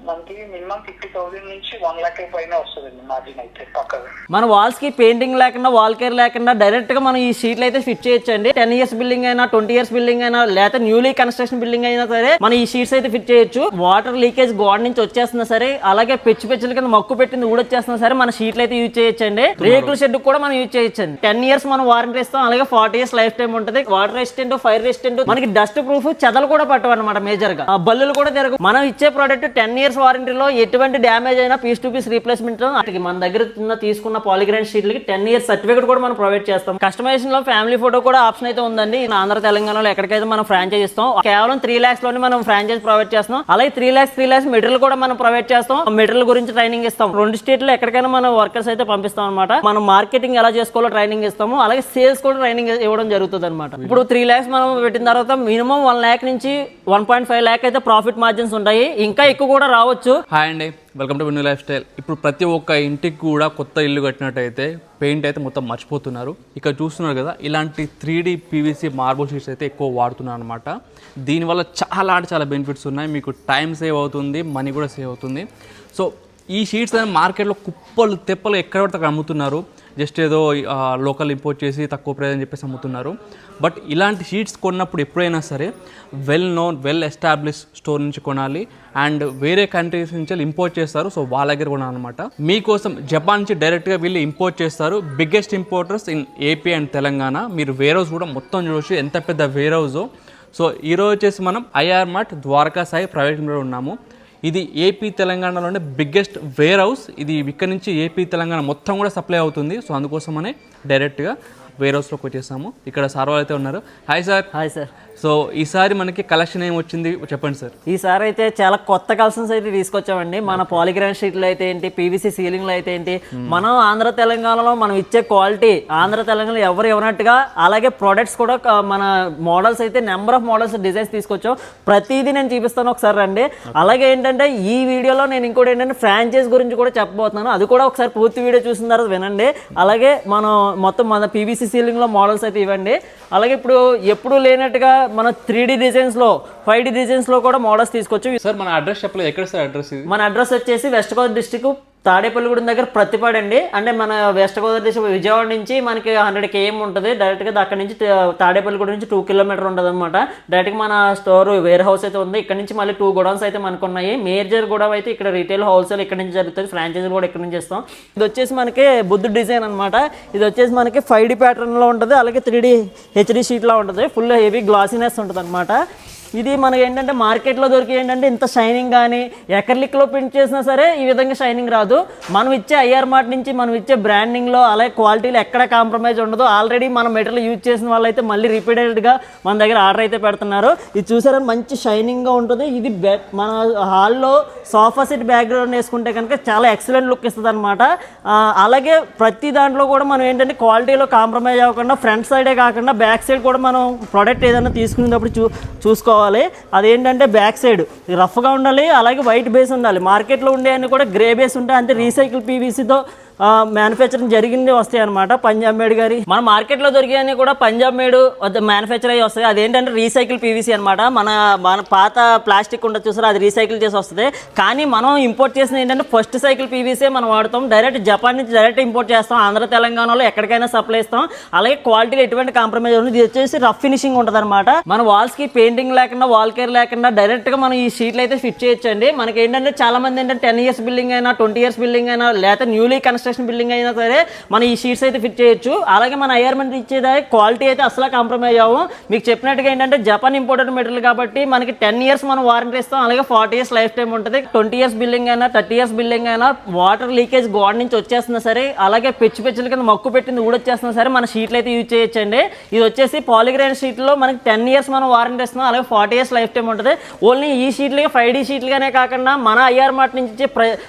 Monthly minimum 50,000 నుంచి 1 lakh పైన వస్తుందండి మార్జిన్ అయితే పక్కగా. మన వాల్స్ కి పెయింటింగ్ లేకుండా వాల్ కేర్ లేకుండా డైరెక్ట్ గా మనం ఈ షీట్లు అయితే ఫిట్ చేయొచ్చండి. 10 years బిల్డింగ్ అయినా 20 years బిల్డింగ్ అయినా లేకపోతే న్యూలీ కన్స్ట్రక్షన్ బిల్డింగ్ అయినా సరే మనం ఈ షీట్స్ అయితే ఫిట్ చేయొచ్చు. వాటర్ లీకేజ్ గోడ నుంచి వచ్చేస్తున్నా సరే, అలాగే పెచ్చుల కింద మక్కు పెట్టింది ఊడొచ్చేస్తున్నా సరే మన షీట్లు అయితే యూజ్ చేయొచ్చండి. రేకుల షెడ్ కూడా మనం యూజ్ చేయొచ్చండి. 10 years మనం వారంటీ ఇస్తాం, అలాగే 40 years లైఫ్ టైం ఉంటుంది. వాటర్ రెసిస్టెంట్, ఫైర్ రెసిస్టెంట్, మనకి డస్ట్ ప్రూఫ్, చెదలు కూడా పట్టవు అనమాట. మేజర్ గా బల్లులు కూడా తిరగవు. మనం ఇచ్చే ప్రోడక్ట్ 10 years వారంటీలో ఎటువంటి డ్యామేజ్ అయినా పీస్ టు పీస్ రీప్లేస్మెంట్ మన దగ్గర తీసుకున్న పాలిగ్రాండ్ షీట్లకి 10 years సర్టిఫికేట్ కూడా మనం ప్రొవైడ్ చేస్తాం. కస్టమైజేషన్ లో ఫ్యామిలీ ఫోటో కూడా ఆప్షన్ అయితే ఉందండి. ఆంధ్ర తెలంగాణలో ఎక్కడికైతే మనం ఫ్రాంచైజ్ ఇస్తాం, కేవలం 3 lakhs లోనే మనం ఫ్రాంచైజ్ ప్రొవైడ్ చేస్తాం. అలాగే 3 lakhs మెటీరియల్ కూడా మనం ప్రొవైడ్ చేస్తాం. మెటీరియల్ గురించి ట్రైనింగ్ ఇస్తాం. 2 స్టేట్లో ఎక్కడికైనా మనం వర్కర్స్ అయితే పంపిస్తాం అనమాట. మనం మార్కెటింగ్ ఎలా చేసుకోవాలో ట్రైనింగ్ ఇస్తాము, అలాగే సేల్స్ కూడా ట్రైనింగ్ ఇవ్వడం జరుగుతుంది అనమాట. ఇప్పుడు 3 lakhs మనం పెట్టిన తర్వాత మినిమం 1 lakh నుంచి 1.5 lakh అయితే ప్రాఫిట్ మార్జిన్స్ ఉంటాయి. ఇంకా ఎక్కువ కూడా రావచ్చు. హాయ్ అండి, వెల్కమ్ టు విన్యూ లైఫ్ స్టైల్. ఇప్పుడు ప్రతి ఒక్క ఇంటికి కూడా కొత్త ఇల్లు కట్టినట్టయితే పెయింట్ అయితే మొత్తం మర్చిపోతున్నారు. ఇక్కడ చూస్తున్నారు కదా, ఇలాంటి 3D PVC మార్బుల్ షీట్స్ అయితే ఎక్కువ వాడుతున్నారు అనమాట. దీనివల్ల చాలా అంటే చాలా బెనిఫిట్స్ ఉన్నాయి. మీకు టైం సేవ్ అవుతుంది, మనీ కూడా సేవ్ అవుతుంది. సో ఈ షీట్స్ అనేది మార్కెట్లో కుప్పలు తెప్పలు ఎక్కడ పడితే అక్కడ అమ్ముతున్నారు. జస్ట్ ఏదో లోకల్ ఇంపోర్ట్ చేసి తక్కువ ప్రైస్ అని చెప్పేసి అమ్ముతున్నారు. బట్ ఇలాంటి షీట్స్ కొన్నప్పుడు ఎప్పుడైనా సరే well known, well establish store నుంచి కొనాలి. అండ్ వేరే కంట్రీస్ నుంచి ఇంపోర్ట్ చేస్తారు, సో వాళ్ళ దగ్గర కొనాలన్నమాట. మీకోసం జపాన్ నుంచి డైరెక్ట్గా వీళ్ళు ఇంపోర్ట్ చేస్తారు. Biggest importers in AP and Telangana. మీరు వేర్ హౌస్ కూడా మొత్తం చూడవచ్చు, ఎంత పెద్ద వేర్ హౌస్. సో ఈరోజు వచ్చేసి మనం IR mart Dwaraka Sai private limited ఉన్నాము. ఇది ఏపీ తెలంగాణలోనే బిగ్గెస్ట్ వేర్ హౌస్. ఇది ఇక్కడ నుంచి ఏపీ తెలంగాణ మొత్తం కూడా సప్లై అవుతుంది. సో అందుకోసమనే డైరెక్ట్గా వేర్ హౌస్లోకి వచ్చేసాము. ఇక్కడ సార్ వాళ్ళు అయితే ఉన్నారు. Hi sir. Hi sir. So ఈసారి మనకి కలెక్షన్ ఏమి వచ్చింది చెప్పండి సార్. ఈసారి అయితే చాలా కొత్త కలెక్షన్స్ అయితే తీసుకొచ్చామండి. మన పాలిగ్రాండ్ షీట్లు అయితే ఏంటి, పీవీసీ సీలింగ్లు అయితే ఏంటి, మనం ఆంధ్ర తెలంగాణలో మనం ఇచ్చే క్వాలిటీ ఆంధ్ర తెలంగాణలో ఎవరు ఇవ్వనట్టుగా, అలాగే ప్రొడక్ట్స్ కూడా మన మోడల్స్ అయితే నెంబర్ ఆఫ్ మోడల్స్ డిజైన్స్ తీసుకొచ్చాం. ప్రతిదీ నేను చూపిస్తాను, ఒకసారి రండి. అలాగే ఏంటంటే ఈ వీడియోలో నేను ఇంకోటి ఏంటంటే ఫ్రాంచైజ్ గురించి కూడా చెప్పబోతున్నాను. అది కూడా ఒకసారి పూర్తి వీడియో చూసిన తర్వాత వినండి. అలాగే మనం మొత్తం మన పీవీసీ సీలింగ్లో మోడల్స్ అయితే ఇవ్వండి. అలాగే ఇప్పుడు ఎప్పుడు లేనట్టుగా మన 3D డిజైన్స్లో 5D డిజైన్స్లో కూడా మోడల్స్ తీసుకొచ్చు. సార్ మన అడ్రస్ చెప్పలేదు, ఎక్కడ సార్ అడ్రస్? మన అడ్రస్ వచ్చేసి వెస్ట్ గోదావరి డిస్ట్రిక్ట్ తాడేపల్లిగూడెం దగ్గర ప్రతిపాడు అండి. అంటే మన వెస్ట్ గోదావరి డిస్ట్రిక్ట్ విజయవాడ నుంచి మనకి 100 km ఉంటుంది. డైరెక్ట్గా అక్కడ నుంచి తాడేపల్లిగూడెం నుంచి 2 kilometers ఉంటుంది అనమాట. డైరెక్ట్గా మన స్టోర్ వేర్ హౌస్ అయితే ఉంది. ఇక్కడ నుంచి మళ్ళీ 2 గోడౌన్స్ అయితే మనకు ఉన్నాయి. మేజర్ గోడౌన్ అయితే ఇక్కడ రీటైల్ హోల్సేల్ ఇక్కడ నుంచి జరుగుతుంది. ఫ్రాంచైజీ కూడా ఇక్కడ నుంచి ఇస్తాం. ఇది వచ్చేసి మనకి బుద్ధుడు డిజైన్ అనమాట. ఇది వచ్చేసి మనకి 5D ప్యాటర్న్లో ఉంటుంది, అలాగే 3D HD షీట్లో ఉంటుంది. ఫుల్ హెవీ గ్లాసీనెస్ ఉంటుంది అనమాట. ఇది మనకి ఏంటంటే మార్కెట్లో దొరికి ఏంటంటే ఇంత షైనింగ్ కానీ ఎకర్లిక్లో ప్రింట్ చేసినా సరే ఈ విధంగా షైనింగ్ రాదు. మనం ఇచ్చే ఐఆర్ మార్ట్ నుంచి మనం ఇచ్చే బ్రాండింగ్లో అలాగే క్వాలిటీలో ఎక్కడ కాంప్రమైజ్ ఉండదు. ఆల్రెడీ మన మెటీరియల్ యూజ్ చేసిన వాళ్ళైతే మళ్ళీ రిపీటెడ్గా మన దగ్గర ఆర్డర్ అయితే పెడుతున్నారు. ఇది చూసారని మంచి షైనింగ్గా ఉంటుంది. ఇది మన హాల్లో సోఫా సెట్ బ్యాక్గ్రౌండ్ వేసుకుంటే కనుక చాలా ఎక్సలెంట్ లుక్ ఇస్తుంది అనమాట. అలాగే ప్రతి దాంట్లో కూడా మనం ఏంటంటే క్వాలిటీలో కాంప్రమైజ్ అవ్వకుండా ఫ్రంట్ సైడే కాకుండా బ్యాక్ సైడ్ కూడా మనం ప్రోడక్ట్ ఏదైనా తీసుకునేటప్పుడు చూసుకోవాలి. అదేంటంటే బ్యాక్ సైడ్ రఫ్గా ఉండాలి, అలాగే వైట్ బేస్ ఉండాలి. మార్కెట్లో ఉండే అన్ని కూడా గ్రే బేస్ ఉంటాయి, అంటే రీసైకిల్ పీవీసీతో మ్యానుఫ్యాక్చరింగ్ జరిగింది వస్తాయి అనమాట. పంజాబ్ మేడ్ గారి మన మార్కెట్లో దొరికేవన్నీ కూడా పంజాబ్ మేడ్ మ్యానుఫ్యాక్చర్ అయ్యి వస్తాయి. అదేంటంటే రీసైకిల్ పీవీసీ అనమాట. మన పాత ప్లాస్టిక్ ఉంటుంది చూసారు, అది రీసైకిల్ చేసి వస్తుంది. కానీ మనం ఇంపోర్ట్ చేసిన ఏంటంటే ఫస్ట్ సైకిల్ పీవీసీ మనం వాడతాం. డైరెక్ట్ జపాన్ నుంచి డైరెక్ట్ ఇంపోర్ట్ చేస్తాం. ఆంధ్ర తెలంగాణలో ఎక్కడికైనా సప్లై ఇస్తాం. అలాగే క్వాలిటీలో ఎటువంటి కాంప్రమైజ్ ఉంది. ఇది వచ్చేసి రఫ్ ఫినిషింగ్ ఉంటుంది అనమాట. మన వాల్స్కి పెయింటింగ్ లేకుండా వాల్ కేర్ లేకుండా డైరెక్ట్గా మనం ఈ షీట్లు అయితే ఫిట్ చేయొచ్చండి. మనకి ఏంటంటే చాలా మంది ఏంటంటే 10 years బిల్డింగ్ అయినా 20 years బిల్డింగ్ అయినా లేకపోతే న్యూలీ కన్స్ట్రక్షన్ బిల్డింగ్ అయినా సరే మనం ఈ షీట్స్ అయితే ఫిట్ చేయొచ్చు. అలాగే మన ఐఆర్మెంట్ ఇచ్చేది క్వాలిటీ అయితే అసలు కాంప్రమైజ్ అవ్వం. మీకు చెప్పినట్టుగా ఏంటంటే జపాన్ ఇంపోర్టెడ్ మెటీరియల్ కాబట్టి మనకి 10 years మనం వారంటీ ఇస్తాం. అలాగే 40 years లైఫ్ టైం ఉంటుంది. 20 years బిల్డింగ్ అయినా 30 years బిల్డింగ్ అయినా వాటర్ లీకేజ్ గోడ నుంచి వచ్చేస్తున్నా సరే, అలాగే పెచ్చుల కింద మక్కు పెట్టింది ఊడొచ్చేస్తున్నా సరే మన షీట్లు అయితే యూజ్ చేయొచ్చండి. ఇది వచ్చేసి పాలిగ్రాండ్ షీట్లో మనకి 10 years మనం వారంటీ ఇస్తున్నాం. అలాగే 40 years లైఫ్ టైం ఉంటుంది. ఓన్లీ ఈ షీట్లకి 5D షీట్లుగానే కాకుండా మన ఐఆర్ మార్ట్ నుంచి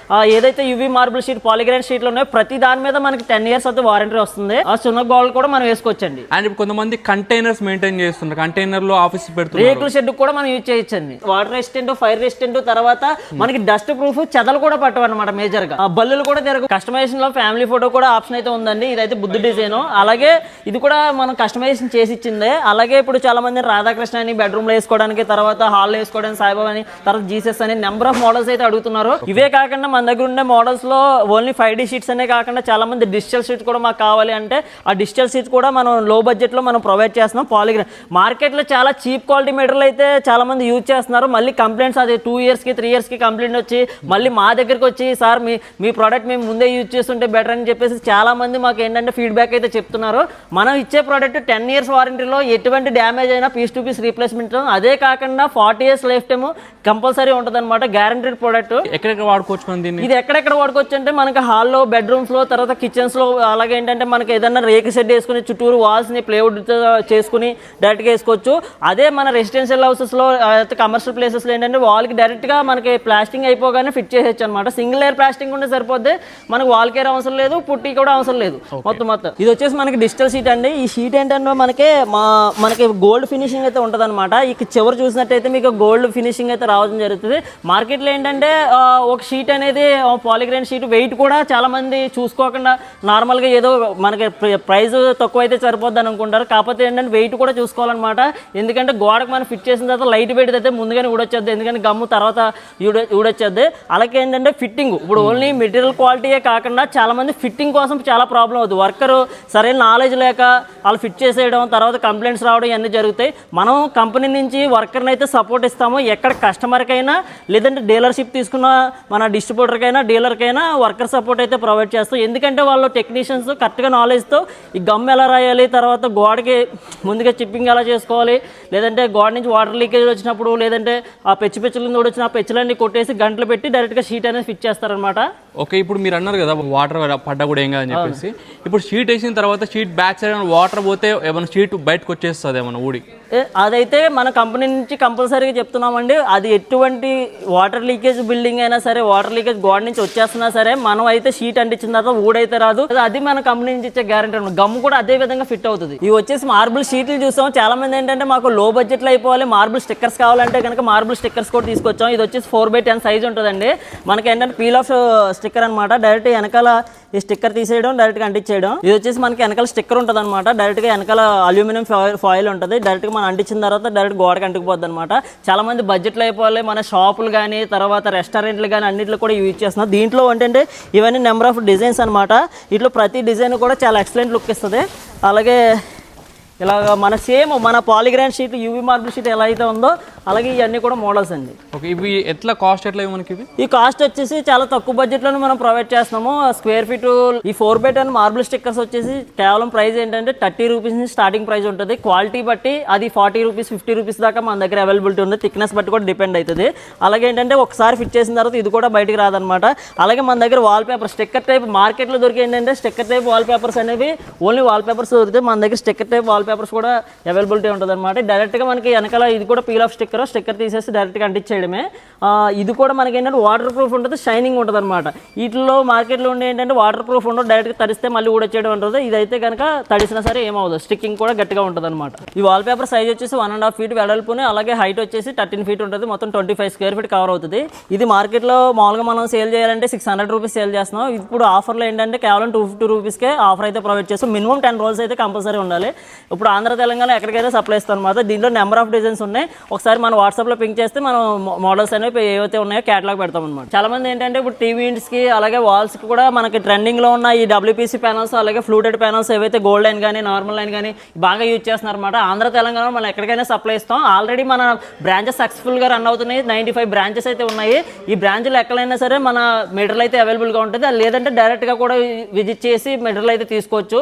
ఏదైతే యువి మార్బుల్ షీట్ పాలిగ్రాండ్ షీట్లు ఉన్నాయో ప్రతి దాని మీద మనకి 10 years అయితే వారంటీ వస్తుంది. ఆ సున్న గోల్డ్ కూడా మనం వేసుకోవచ్చండి. అండ్ ఇప్పుడు కొంతమంది కంటైనర్స్ మెయింటైన్ చేస్తున్నారు, కంటైనర్ లో ఆఫీస్ పెడుతున్నారు, రేకుల షెడ్ కూడా మనం యూజ్ చేయొచ్చండి. వాటర్ రెసిస్టెంట్, ఫైర్ రెసిస్టెంట్, తర్వాత మనకి డస్ట్ ప్రూఫ్, చెదలు కూడా పట్టవు అనమాట. మేజర్ గా బల్లులు కూడా తిరగవు. కస్టమైజేషన్ లో ఫ్యామిలీ ఫోటో కూడా ఆప్షన్ అయితే ఉందండి. ఇదైతే బుద్ధ డిజైన్. అలాగే ఇది కూడా మనం కస్టమైజేషన్ చేసి ఇచ్చిందే. అలాగే ఇప్పుడు చాలా మంది రాధాకృష్ణ అని బెడ్రూమ్ లో వేసుకోవడానికి, తర్వాత హాల్ వేసుకోవడానికి సాయిబాబా అని, తర్వాత జీసస్ అని నెంబర్ ఆఫ్ మోడల్స్ అయితే అడుగుతున్నారు. ఇవే కాకుండా మన దగ్గర ఉండే మోడల్స్ లో ఓన్లీ 5D షీట్స్ అనే కాకుండా చాలా మంది డిజిటల్ షీట్స్ కూడా మాకు కావాలి అంటే ఆ డిజిటల్ షీట్స్ కూడా మనం లో బడ్జెట్ లో మనం ప్రొవైడ్ చేస్తున్నాం. పాలిగ్రామ్ మార్కెట్ లో చాలా చీప్ క్వాలిటీ మెటీరియల్ అయితే చాలా మంది యూజ్ చేస్తున్నారు. మళ్ళీ కంప్లైంట్స్ అది 2 years కి 3 years కి కంప్లైంట్ వచ్చి మళ్ళీ మా దగ్గరికి వచ్చి సార్ మీ ప్రోడక్ట్ మేము ముందే యూజ్ చేస్తుంటే బెటర్ అని చెప్పేసి చాలా మంది మాకు ఏంటంటే ఫీడ్బ్యాక్ అయితే చెప్తున్నారు. మనం ఇచ్చే ప్రోడక్ట్ 10 years వారంటీలో ఎటువంటి డ్యామేజ్ అయినా పీస్ టు పీస్ రీప్లేస్మెంట్, అదే కాకుండా 40 years లైఫ్ టైమ్ కంపల్సరీ ఉంటుంది అనమాట. Guaranteed product. ఎక్కడెక్కడ వాడుకోవచ్చు మనం దీన్ని? ఇది ఎక్కడెక్కడ వాడుకోవచ్చు అంటే మనకి హాల్లో, బెడ్రూమ్స్ లో, తర్వాత కిచెన్స్ లో, అలాగే ఏంటంటే మనకి ఏదైనా రేకు సెట్ వేసుకుని చుట్టూరు వాల్స్ ని ప్లేవుడ్ చేసుకుని డైరెక్ట్ గా వేసుకోవచ్చు. అదే మన రెసిడెన్షియల్ హౌసెస్ లో, కమర్షియల్ ప్లేసెస్ లో ఏంటంటే వాల్ కి డైరెక్ట్ గా మనకి ప్లాస్టింగ్ అయిపోగానే ఫిట్ చేసేయచ్చు అనమాట. సింగిల్ లేయర్ ప్లాస్టింగ్ ఉంటే సరిపోద్ది. మనకి వాల్ కేర్ అవసరం లేదు, పుట్టి కూడా అవసరం లేదు. మొత్తం ఇది వచ్చేసి మనకి డిజిటల్ షీట్ అండి. ఈ షీట్ ఏంటంటే మనకి గోల్డ్ ఫినిషింగ్ అయితే ఉంటుంది అనమాట. ఈ చివరి చూసినట్టయితే మీకు గోల్డ్ ఫినిషింగ్ అయితే రావడం జరుగుతుంది. మార్కెట్లో ఏంటంటే ఒక షీట్ అనేది పాలిగ్రైన్ షీట్ వెయిట్ కూడా చాలా మంది చూసుకోకుండా నార్మల్గా ఏదో మనకి ప్రైస్ తక్కువ అయితే సరిపోద్ది అని అనుకుంటారు. కాకపోతే ఏంటంటే వెయిట్ కూడా చూసుకోవాలన్నమాట. ఎందుకంటే గోడకు మనం ఫిట్ చేసిన తర్వాత లైట్ వెయిట్ అయితే ముందుగానే ఊడొచ్చేది, ఎందుకంటే గమ్ము తర్వాత ఊడొచ్చేది. అలాగే ఏంటంటే ఫిట్టింగ్ ఇప్పుడు ఓన్లీ మెటీరియల్ క్వాలిటీయే కాకుండా చాలా మంది ఫిట్టింగ్ కోసం చాలా ప్రాబ్లం అవుతుంది. వర్కరు సరైన నాలెడ్జ్ లేక వాళ్ళు ఫిట్ చేసేయడం, తర్వాత కంప్లైంట్స్ రావడం ఇవన్నీ జరుగుతాయి. మనం కంపెనీ నుంచి వర్కర్ని అయితే సపోర్ట్ ఇస్తాము. ఎక్కడ కస్టమర్కైనా లేదంటే డీలర్షిప్ తీసుకున్న మన డిస్ట్రిబ్యూటర్కైనా డీలర్కైనా వర్కర్ సపోర్ట్ అయితే ప్రొవైడ్ చేస్తాం. ఎందుకంటే వాళ్ళు టెక్నీషియన్స్ కరెక్ట్గా నాలెడ్జ్తో ఈ గమ్ ఎలా రాయాలి, తర్వాత గోడకి ముందుగా చిప్పింగ్ ఎలా చేసుకోవాలి, లేదంటే గోడ నుంచి వాటర్ లీకేజ్ వచ్చినప్పుడు, లేదంటే ఆ పెచ్చుల నుంచి వచ్చిన ఆ పెచ్చులన్నీ కొట్టేసి గంటలు పెట్టి డైరెక్ట్గా షీట్ అనేది ఫిట్ చేస్తారనమాట. ఓకే, ఇప్పుడు మీరు అన్నారు కదా వాటర్ పడ్డా కూడా ఏం కాదని చెప్పేసి, ఇప్పుడు షీట్ వేసిన తర్వాత షీట్ బ్యాక్ సైడ్ వాటర్ పోతే ఏమైనా షీట్ బయటకు వచ్చేస్తుంది ఏమన్నా ఊడి? అదైతే మన కంపెనీ నుంచి కంపల్సరీగా చెప్తున్నామండి. అది ఎటువంటి వాటర్ లీకేజ్ బిల్డింగ్ అయినా సరే, వాటర్ లీకేజ్ గోడ నుంచి వచ్చేస్తున్నా సరే, మనం అయితే షీట్ అంటించిన తర్వాత ఊడైతే రాదు. అది మన కంపెనీ నుంచి ఇచ్చే గ్యారెంటీ అనమాట. గమ్ము కూడా అదే విధంగా ఫిట్ అవుతుంది. ఇవి వచ్చేసి మార్బుల్ షీట్లు చూసాం. చాలా మంది ఏంటంటే మాకు లో బడ్జెట్లో అయిపోవాలి, మార్బుల్ స్టిక్కర్స్ కావాలంటే కనుక మార్బుల్ స్టిక్కర్స్ కూడా తీసుకొచ్చాం. ఇది వచ్చేసి 4x10 సైజ్ ఉంటుందండి. మనకి ఏంటంటే పీల్ ఆఫ్ స్టిక్కర్ అనమాట. డైరెక్ట్ వెనకాల ఈ స్టిక్కర్ తీసేయడం, డైరెక్ట్గా అంటించేయడం. ఇది వచ్చేసి మనకి వెనకాల స్టిక్కర్ ఉంటుంది అనమాట. డైరెక్ట్గా వెనకాల అల్యూమినియం ఫాయిల్ ఉంటుంది. డైరెక్ట్గా మనం అంటించిన తర్వాత డైరెక్ట్ గోడకి అంటుకుపోద్ది అనమాట. చాలా మంది బడ్జెట్లో అయిపోవాలి, మన షాపులు కానీ తర్వాత రెస్టారెంట్లు కానీ అన్నింటిలో కూడా యూజ్ చేస్తున్నారు. దీంట్లో ఏంటంటే ఇవన్నీ నెంబర్ ఆఫ్ డిజైన్స్ అనమాట. ఇట్లా ప్రతి డిజైన్ కూడా చాలా ఎక్సలెంట్ లుక్ ఇస్తుంది. అలాగే ఇలాగ మన పాలిగ్రాన్ షీట్, యూవీ మార్బుల్ షీట్ ఎలా అయితే ఉందో అలాగే ఇవన్నీ కూడా మోడల్స్ అండి. ఓకే, ఇవి ఎట్లా కాస్ట్ ఎట్లా మనకి? ఈ కాస్ట్ వచ్చేసి చాలా తక్కువ బడ్జెట్లోనే మనం ప్రొవైడ్ చేస్తున్నాము. స్క్వేర్ ఫీట్ ఈ 4x10 మార్బుల్ స్టిక్కర్స్ వచ్చేసి కేవలం ప్రైస్ ఏంటంటే 30 రూపీస్ నుంచి స్టార్టింగ్ ప్రైస్ ఉంటుంది. క్వాలిటీ బట్టి అది 40 రూపీస్ 50 రూపీస్ దాకా మన దగ్గర అవైలబిలిటీ ఉంది. థిక్నెస్ బట్టి కూడా డిపెండ్ అవుతుంది. అలాగే ఏంటంటే ఒకసారి ఫిట్ చేసిన తర్వాత ఇది కూడా బయటికి రాదనమాట. అలాగే మన దగ్గర వాల్ పేపర్ స్టిక్కర్ టైప్ మార్కెట్లో దొరికే ఏంటంటే స్టిక్కర్ టైప్ వాల్ పేపర్స్ అనేవి ఓన్లీ వాల్ పేపర్స్ దొరికితే మన దగ్గర స్టిక్కర్ టైప్ వాల్ పేపర్స్ కూడా అవైలబిలిటీ ఉంటుంది అనమాట. డైరెక్ట్గా మనకి వెనకాల ఇది కూడా పీల్ ఆఫ్ స్టిక్కర్ తీసేసి డైరెక్ట్గా అంటించేయడమే. ఇది కూడా మనకి ఏంటంటే వాటర్ ప్రూఫ్ ఉంటుంది, షైనింగ్ ఉంటుంది అనమాట. వీటిలో మార్కెట్లో ఉండే ఏంటంటే వాటర్ ప్రూఫ్ ఉండదు, డైరెక్ట్గా తడిస్తే మళ్ళీ ఊడొచ్చేయడం ఉంటుంది. ఇదైతే కనుక తడిసినా సరే ఏమవుతుంది, స్టిక్కింగ్ కూడా గట్టిగా ఉంటుంది అనమాట. ఈ వాల్ పేపర్ సైజ్ వచ్చేసి 1.5 feet వెడల్పుని, అలాగే హైట్ వచ్చేసి 13 feet ఉంటుంది. మొత్తం 25 square feet కవర్ అవుతుంది. ఇది మార్కెట్లో మామూలుగా మనం సేల్ చేయాలంటే 600 రూపీస్ సేల్ చేస్తున్నాం. ఇప్పుడు ఆఫర్లో ఏంటంటే కేవలం 250 రూపీస్కే ఆఫర్ అయితే ప్రొవైడ్ చేస్తాం. మినిమం 10 rolls అయితే కంపల్సరీ ఉండాలి. ఇప్పుడు ఆంధ్ర తెలంగాణ ఎక్కడికైతే సప్లై ఇస్తాం అనమాట. దీంట్లో నెంబర్ ఆఫ్ డిజైన్స్ ఉన్నాయి. ఒకసారి మన వాట్సాప్లో పింక్ చేస్తే మనం మోడల్స్ అనేవి ఏవైతే ఉన్నాయో క్యాటలాగ్ పెడతాం అనమాట. చాలా మంది ఏంటంటే ఇప్పుడు టీవీ యూనిట్స్కి అలాగే వాల్స్కి కూడా మనకి ట్రెండింగ్లో ఉన్న ఈ WPC ప్యానల్స్, అలాగే ఫ్లూటెడ్ ప్యానల్స్ ఏవైతే గోల్డ్ లైన్ కానీ నార్మల్ లైన్ కానీ బాగా యూజ్ చేస్తున్నారు అనమాట. ఆంధ్ర తెలంగాణలో మనం ఎక్కడికైనా సప్లై ఇస్తాం. ఆల్రెడీ మన బ్రాంచెస్ సక్సెస్ఫుల్గా రన్ అవుతున్నాయి. 95 బ్రాంచెస్ అయితే ఉన్నాయి. ఈ బ్రాంచ్లు ఎక్కడైనా సరే మన మెటీరియల్ అయితే అవైలబుల్గా ఉంటుంది. లేదంటే డైరెక్ట్గా కూడా విజిట్ చేసి మెటీరియల్ అయితే తీసుకోవచ్చు.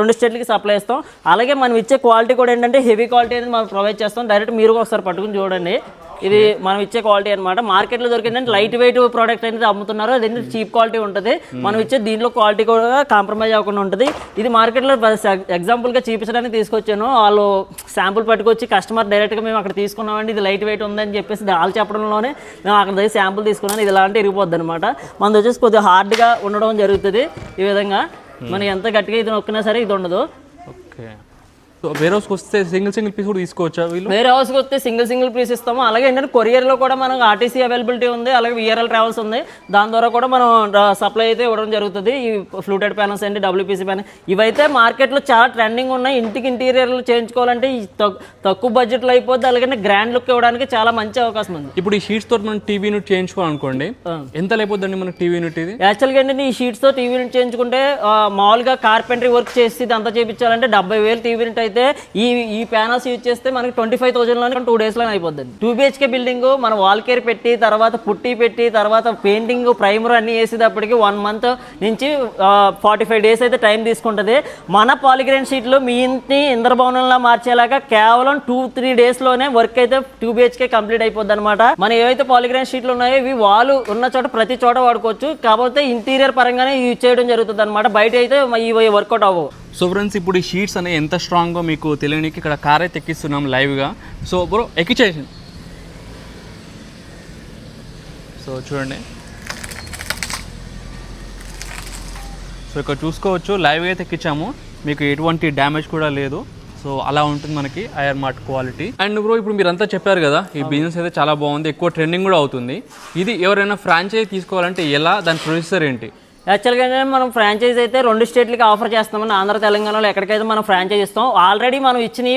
2 స్టేట్లకి సప్లై ఇస్తాం. అలాగే మనం ఇచ్చే క్వాలిటీ కూడా ఏంటంటే హెవీ క్వాలిటీ అనేది మనం ప్రొవైడ్ చేస్తాం. డైరెక్ట్ మీరు ఒకసారి పట్టుకుని చూడండి. ఇది మనం ఇచ్చే క్వాలిటీ అనమాట. మార్కెట్లో దొరికిందంటే లైట్ వెయిట్ ప్రోడక్ట్ అనేది అమ్ముతున్నారు, అది చీప్ క్వాలిటీ ఉంటుంది. మనం ఇచ్చే దీంట్లో క్వాలిటీ కూడా కాంప్రమైజ్ అవ్వకుండా ఉంటుంది. ఇది మార్కెట్లో ఎగ్జాంపుల్గా చూపించడానికి తీసుకొచ్చాను. వాళ్ళు శాంపుల్ పట్టుకొచ్చి కస్టమర్ డైరెక్ట్గా మేము అక్కడ తీసుకున్నామండి, ఇది లైట్ వెయిట్ ఉందని చెప్పేసి వాళ్ళు చెప్పడంలోనే మేము అక్కడ దగ్గర శాంపుల్ తీసుకున్నాను. ఇది ఇలాంటి ఇరిగిపోద్ది అనమాట. మనది వచ్చేసి కొద్దిగా హార్డ్గా ఉండడం జరుగుతుంది. ఈ విధంగా మనకి ఎంత గట్టిగా ఇది నొక్కినా సరే ఇది ఉండదు. ఓకే. సో వేరే హౌస్కి వస్తే సింగిల్ పీస్ కూడా తీసుకోవచ్చా వీళ్ళు? వేరే హౌస్కి వస్తే సింగిల్ పీస్ ఇస్తాము. అలాగే ఏంటంటే కొరియర్లో కూడా మనకు ఆర్టీసీ అవైలబిలిటీ ఉంది, అలాగే విఆర్ఎల్ ట్రావెల్స్ ఉంది. దాని ద్వారా కూడా మనం సప్లై అయితే ఇవ్వడం జరుగుతుంది. ఈ ఫ్లూటెడ్ ప్యానల్స్ అండి, డబ్ల్యూపీసీ ప్యానల్ ఇవైతే మార్కెట్లో చాలా ట్రెండింగ్ ఉన్నాయి. ఇంటికి ఇంటీరియర్లు చేయించుకోవాలంటే తక్కువ బడ్జెట్లో అయిపోద్ది, అలాగే గ్రాండ్ లుక్ ఇవ్వడానికి చాలా మంచి అవకాశం ఉంది. ఇప్పుడు ఈ షీట్స్ తోటి మనం టీవీ యూనిట్ చేయించుకోవాలనుకోండి, ఎంత అయిపోద్దండి మన టీవీ యూనిట్? ఇది యాక్చువల్గా ఏంటంటే ఈ షీట్స్తో టీవీ యూనిట్ చేయించుకుంటే మామూలుగా కార్పెంటరీ వర్క్ చేసి ఇదంతా చేయించాలంటే 70,000 టీవీ యూనిట్ అయితే ఈ ప్యానల్స్ యూజ్ చేస్తే మనకి 25,000లోనే 2 డేస్లో అయిపోద్ది. 2 BHK బిల్డింగ్ మనం వాల్ కేర్ పెట్టి తర్వాత పుట్టి పెట్టి తర్వాత పెయింటింగ్ ప్రైమర్ అన్ని వేసేటప్పటికి 1 month నుంచి 45 days అయితే టైం తీసుకుంటుంది. మన పాలిగ్రైన్ షీట్లు మీ ఇంటిని ఇంద్రభవనంలా మార్చేలాగా కేవలం 2-3 daysలోనే వర్క్ అయితే 2 BHK కంప్లీట్ అయిపోద్ది అనమాట. మన ఏవైతే పాలిగ్రైన్ షీట్లు ఉన్నాయో ఇవి వాళ్ళు ఉన్న చోట ప్రతి చోట వాడుకోవచ్చు, కాకపోతే ఇంటీరియర్ పరంగానే యూజ్ చేయడం జరుగుతుంది అనమాట. బయట అయితే ఇవి వర్కౌట్ అవ్వవు. సో ఫ్రెండ్స్, ఇప్పుడు ఈ షీట్స్ అనేవి ఎంత స్ట్రాంగ్గా మీకు తెలియనికి ఇక్కడ కార్ అయితే ఎక్కిస్తున్నాం లైవ్గా. సో బ్రో ఎక్కించేసి, సో చూడండి, సో ఇక్కడ చూసుకోవచ్చు లైవ్గా అయితే ఎక్కించాము, మీకు ఎటువంటి డ్యామేజ్ కూడా లేదు. సో అలా ఉంటుంది మనకి IR mart quality. And bro ఇప్పుడు మీరు అంతా చెప్పారు కదా, ఈ బిజినెస్ అయితే చాలా బాగుంది, ఎక్కువ ట్రెండింగ్ కూడా అవుతుంది. ఇది ఎవరైనా ఫ్రాంచైజీ తీసుకోవాలంటే ఎలా, దాని ప్రొసీజర్ ఏంటి? యాక్చువల్గా మనం ఫ్రాంచైజ్ అయితే 2 స్టేట్లకి ఆఫర్ చేస్తామని, ఆంధ్ర తెలంగాణలో ఎక్కడికైతే మనం ఫ్రాంచైజ్ ఇస్తాం. ఆల్రెడీ మనం ఇచ్చిన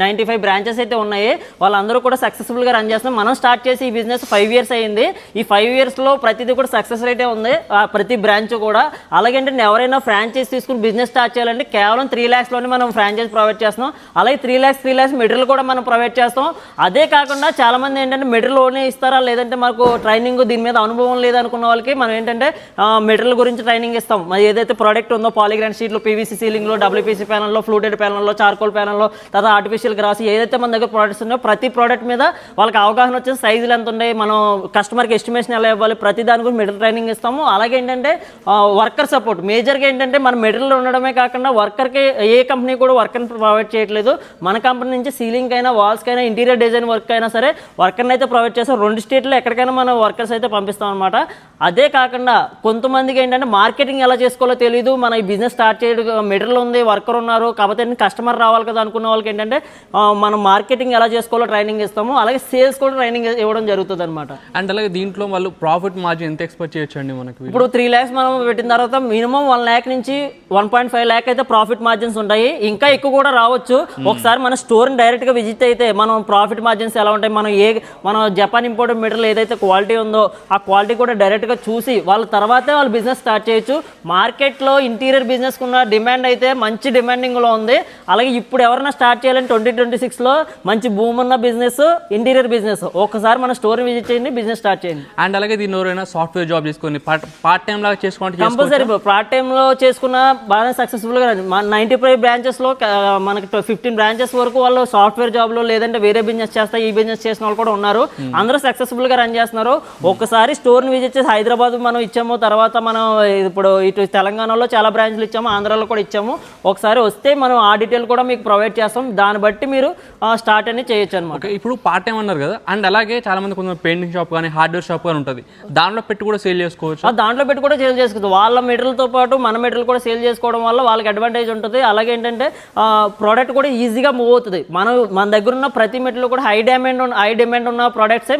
95 బ్రాంచెస్ అయితే ఉన్నాయి, వాళ్ళందరూ కూడా సక్సెస్ఫుల్గా రన్ చేస్తున్నాం. మనం స్టార్ట్ చేసి ఈ బిజినెస్ 5 years అయ్యింది. ఈ 5 yearsలో ప్రతిదీ కూడా సక్సెస్ రేటే ఉంది, ప్రతి బ్రాంచ్ కూడా. అలాగే ఎవరైనా ఫ్రాంచైజ్ తీసుకుని బిజినెస్ స్టార్ట్ చేయాలంటే కేవలం 3 lakhsలోనే మనం ఫ్రాంచైజ్ ప్రొవైడ్ చేస్తున్నాం. అలాగే 3 lakhs మెటీరియల్ కూడా మనం ప్రొవైడ్ చేస్తాం. అదే కాకుండా చాలామంది ఏంటంటే మెటీరియల్ ఓన్లీ ఇస్తారా, లేదంటే మాకు ట్రైనింగ్ దీని మీద అనుభవం లేదనుకున్న వాళ్ళకి మనం ఏంటంటే మెటీరియల్ గురించి ట్రైనింగ్ ఇస్తాం. మరి ఏదైతే ప్రోడక్ట్ ఉందో పాలిగ్రాన్ షీట్లు, పీవీసీ సీలింగ్లో, డబ్ల్యూపీసీ ప్యానల్లో, ఫ్లూటెడ్ ప్యానల్లో, చార్కోల్ ప్యానల్లో, తర్వాత ఆర్టిఫిషియల్ గ్రాస్, ఏదైతే మన దగ్గర ప్రోడక్ట్స్ ఉన్నాయో ప్రతి ప్రోడక్ట్ మీద వాళ్ళకి అవగాహన వచ్చేసి సైజులు ఎంత ఉన్నాయి, మనం కస్టమర్కి ఎస్టిమేషన్ ఎలా ఇవ్వాలి, ప్రతి దాని గురించి మెటీరియల్ ట్రైనింగ్ ఇస్తాము. అలాగే ఏంటంటే వర్కర్ సపోర్ట్ మేజర్గా ఏంటంటే మన మెటీరియల్ ఉండడమే కాకుండా వర్కర్కి ఏ కంపెనీ కూడా వర్కర్ని ప్రొవైడ్ చేయట్లేదు. మన కంపెనీ నుంచి సీలింగ్ అయినా, వాల్స్కి అయినా, ఇంటీరియర్ డిజైన్ వర్క్ అయినా సరే వర్కర్ని అయితే ప్రొవైడ్ చేస్తాం. 2 స్టేట్లో ఎక్కడికైనా మనం వర్కర్స్ అయితే పంపిస్తాం అనమాట. అదే కాకుండా కొంతమందికి ఏంటంటే మార్కెటింగ్ ఎలా చేసుకోవాలో తెలియదు, మన ఈ బిజినెస్ స్టార్ట్ చేయడం మెటీరియల్ ఉంది, వర్కర్ ఉన్నారు, కాకపోతే కస్టమర్ రావాలి కదా అనుకున్న వాళ్ళకి ఏంటంటే మనం మార్కెటింగ్ ఎలా చేసుకోవాలో ట్రైనింగ్ ఇస్తాము. అలాగే సేల్స్ కూడా ట్రైనింగ్ ఇవ్వడం జరుగుతుంది అనమాట. అండ్ అలాగే దీంట్లో వాళ్ళు ప్రాఫిట్ మార్జిన్ ఎంత ఎక్స్పెక్ట్ చేయొచ్చు అండి మనకి? ఇప్పుడు 3 lakhs మనం పెట్టిన తర్వాత మినిమం 1 lakh నుంచి 1.5 lakh అయితే ప్రాఫిట్ మార్జిన్స్ ఉంటాయి. ఇంకా ఎక్కువ కూడా రావచ్చు. ఒకసారి మన స్టోర్ని డైరెక్ట్గా విజిట్ అయితే మనం ప్రాఫిట్ మార్జిన్స్ ఎలా ఉంటాయి, మనం జపాన్ ఇంపోర్టెడ్ మెటీరియల్ ఏదైతే క్వాలిటీ ఉందో ఆ క్వాలిటీ కూడా డైరెక్ట్గా చూసి వాళ్ళ తర్వాతే వాళ్ళు బిజినెస్ స్టార్ట్ చేయొచ్చు. మార్కెట్లో ఇంటీరియర్ బిజినెస్ ఉన్న డిమాండ్ అయితే మంచి డిమాండింగ్లో ఉంది. అలాగే ఇప్పుడు ఎవరైనా స్టార్ట్ చేయాలని 2026లో మంచి భూమి ఉన్న బిజినెస్ ఇంటీరియర్ బిజినెస్ ఒకసారి మన స్టోర్ని విజిట్ చేయండి, బిజినెస్ స్టార్ట్ చేయండి. అండ్ అలాగే దీన్ని ఎవరైనా సాఫ్ట్వేర్ జాబ్ చేసుకొని పార్ట్ టైం లాగా చేసుకోండి, కంపల్సరీ పార్ట్ టైంలో చేసుకున్న బాగా సక్సెస్ఫుల్గా 95 బ్రాంచెస్లో మనకి 15 బ్రాంచెస్ వరకు వాళ్ళు సాఫ్ట్వేర్ జాబ్లో లేదంటే వేరే బిజినెస్ చేస్తా ఈ బిజినెస్ చేసిన వాళ్ళు కూడా ఉన్నారు. అందరూ సక్సెస్ఫుల్గా రన్ చేస్తున్నారు. ఒకసారి స్టోర్ని విజిట్ చేసి హైదరాబాద్ మనం ఇచ్చాము, తర్వాత మనం ఇప్పుడు ఇటు తెలంగాణలో చాలా బ్రాంచ్లు ఇచ్చాము, ఆంధ్రాలో కూడా ఇచ్చాము. ఒకసారి వస్తే మనం ఆ డీటెయిల్ కూడా మీకు ప్రొవైడ్ చేస్తాం, దాన్ని బట్టి మీరు స్టార్ట్ అనేది చేయొచ్చు అనమాట. ఇప్పుడు పార్ట్ టైం అన్నారు కదా, అండ్ అలాగే చాలా మంది కొంచెం పెయింటింగ్ షాప్ కానీ హార్డ్వేర్ షాప్ కానీ ఉంటుంది, దాంట్లో పెట్టి కూడా సేల్ చేసుకోవచ్చు. దాంట్లో పెట్టి కూడా సేల్ చేసుకోవచ్చు. వాళ్ళ మెటీరియల్తో పాటు మన మెటీరియల్ కూడా సేల్ చేసుకోవడం వల్ల వాళ్ళకి అడ్వాంటేజ్ ఉంటుంది. అలాగే ఏంటంటే ప్రోడక్ట్ కూడా ఈజీగా మూవ్ అవుతుంది. మన దగ్గర ఉన్న ప్రతి మెటీరియల్ కూడా హై డిమాండ్ ఉన్న ప్రోడక్ట్సే